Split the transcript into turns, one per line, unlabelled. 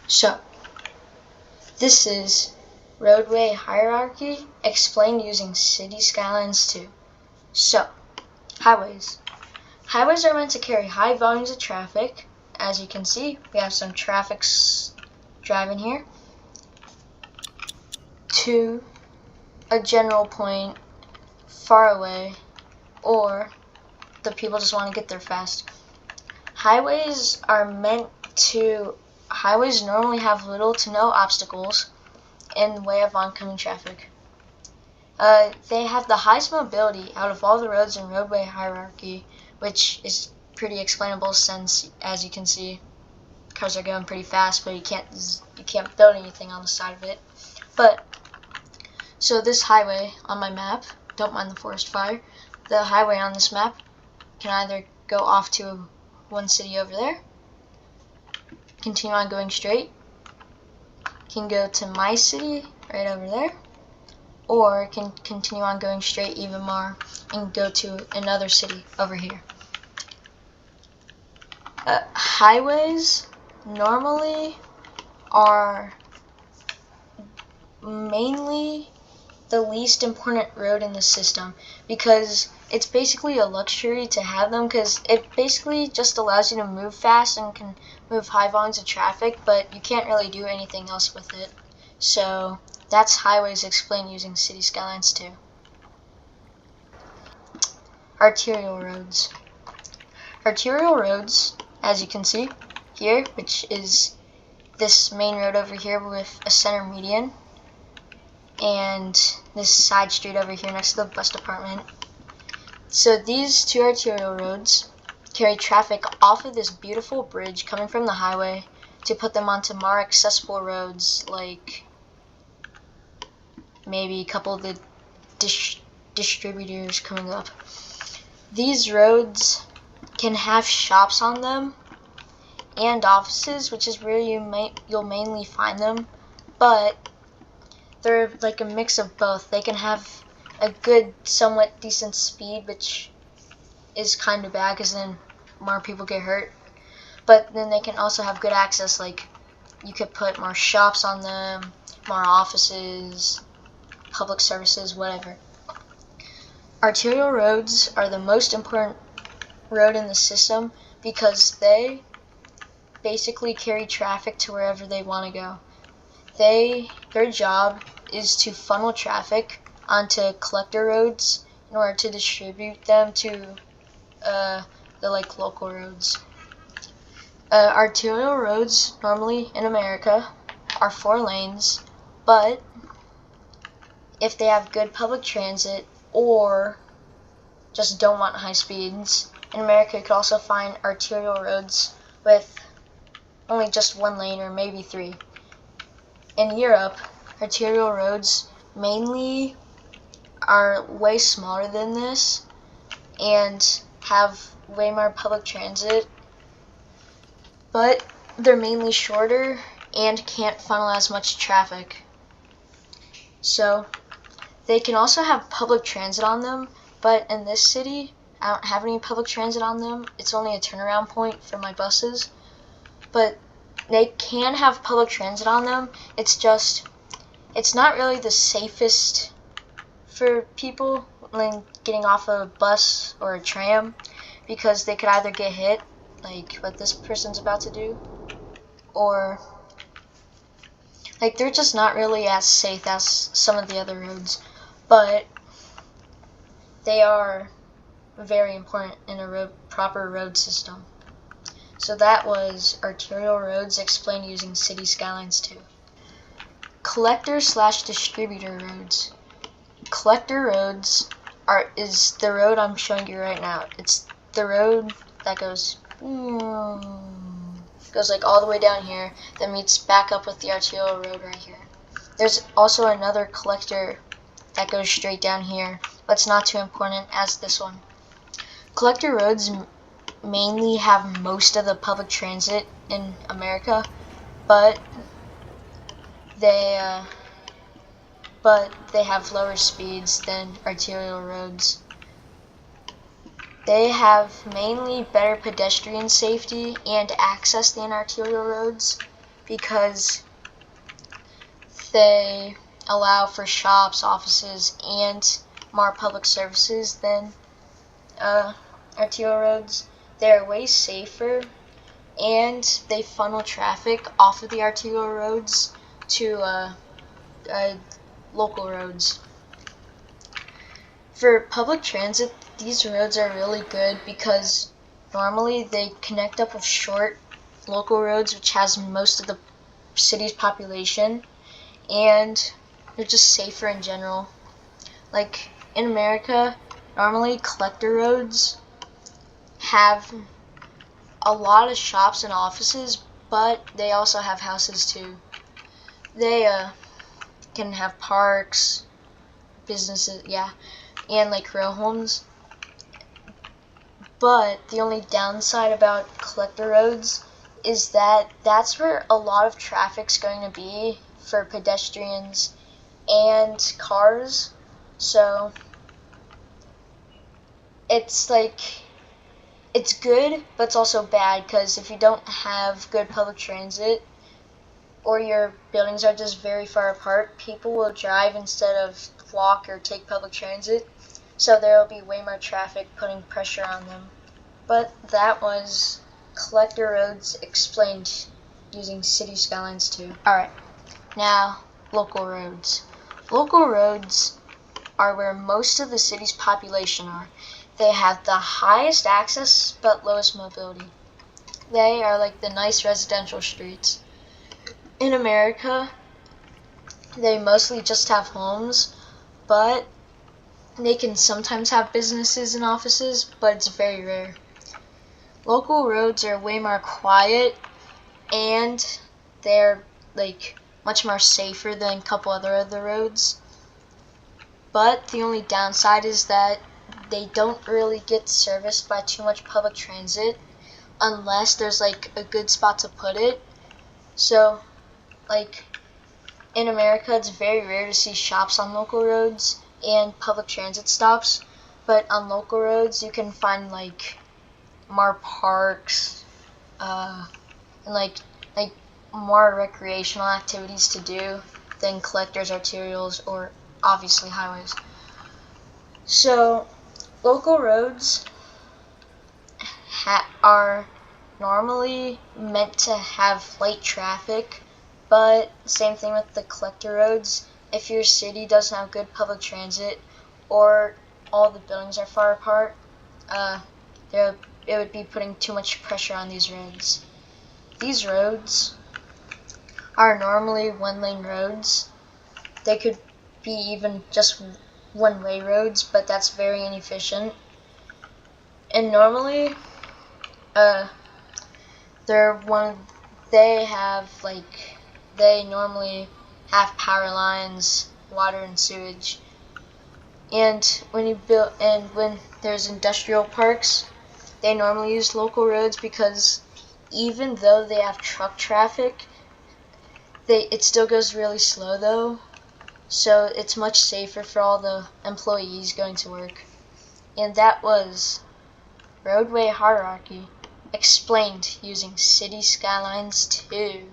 So, this is roadway hierarchy explained using City Skylines 2. So, highways. Highways are meant to carry high volumes of traffic. As you can see, we have some traffic driving here to a general point far away, or the people just want to get there fast. Highways normally have little to no obstacles in the way of oncoming traffic. They have the highest mobility out of all the roads in roadway hierarchy, which is pretty explainable since, as you can see, cars are going pretty fast, but you can't build anything on the side of it. But so this highway on my map, don't mind the forest fire, the highway on this map can either go off to one city over there, continue on going straight, can go to my city right over there, or can continue on going straight even more and go to another city over here. Highways normally are mainly the least important road in the system because it's basically a luxury to have them, because it basically just allows you to move fast and can move high volumes of traffic, but you can't really do anything else with it. So that's highways explained using City Skylines 2. Arterial roads. Arterial roads, as you can see here, which is this main road over here with a center median, and this side street over here next to the bus department. So these two arterial roads carry traffic off of this beautiful bridge coming from the highway to put them onto more accessible roads, like maybe a couple of the distributors coming up. These roads can have shops on them and offices, which is where you'll mainly find them, but they're like a mix of both. They can have a good, somewhat decent speed, which is kind of bad because then more people get hurt, but then they can also have good access, like you could put more shops on them, more offices, public services, whatever. Arterial roads are the most important road in the system because they basically carry traffic to wherever they want to go. Their job is to funnel traffic onto collector roads in order to distribute them to the local roads. Arterial roads normally in America are 4 lanes, but if they have good public transit or just don't want high speeds, in America you could also find arterial roads with only just 1 lane or maybe 3. In Europe, arterial roads mainly are way smaller than this and have way more public transit, but they're mainly shorter and can't funnel as much traffic. So they can also have public transit on them, but in this city I don't have any public transit on them. It's only a turnaround point for my buses, but they can have public transit on them. It's not really the safest for people when getting off a bus or a tram, because they could either get hit, like what this person's about to do, or they're just not really as safe as some of the other roads, but they are very important in a proper road system. So that was arterial roads explained using City Skylines 2. Collector/distributor roads. Collector roads is the road I'm showing you right now. It's the road that goes like all the way down here, that meets back up with the arterial road right here. There's also another collector that goes straight down here, but it's not too important as this one. Collector roads mainly have most of the public transit in America, but they have lower speeds than arterial roads. They have mainly better pedestrian safety and access than arterial roads because they allow for shops, offices, and more public services than arterial roads. They're way safer, and they funnel traffic off of the arterial roads to local roads. For public transit, these roads are really good because normally they connect up with short local roads, which has most of the city's population, and they're just safer in general. Like in America, normally collector roads have a lot of shops and offices, but they also have houses too. They can have parks, businesses, yeah, and like row homes. But the only downside about collector roads is that that's where a lot of traffic's going to be for pedestrians and cars. So it's like it's good, but it's also bad because if you don't have good public transit or your buildings are just very far apart, people will drive instead of walk or take public transit. So there will be way more traffic putting pressure on them. But that was collector roads explained using city skylines too. Alright, now local roads. Local roads are where most of the city's population are. They have the highest access but lowest mobility. They are like the nice residential streets. In America, they mostly just have homes, but they can sometimes have businesses and offices, but it's very rare. Local roads are way more quiet, and they're like much more safer than a couple other roads. But the only downside is that they don't really get serviced by too much public transit unless there's like a good spot to put it. So like in America, it's very rare to see shops on local roads and public transit stops, but on local roads you can find like more parks and like more recreational activities to do than collectors, arterials, or obviously highways. So local roads are normally meant to have light traffic, but same thing with the collector roads. If your city doesn't have good public transit or all the buildings are far apart, it would be putting too much pressure on these roads. These roads are normally one-lane roads. They could be even just one-way roads, but that's very inefficient. And normally, they normally have power lines, water and sewage. And when there's industrial parks, they normally use local roads because even though they have truck traffic, it still goes really slow though. So it's much safer for all the employees going to work. And that was Roadway hierarchy explained using city skylines too.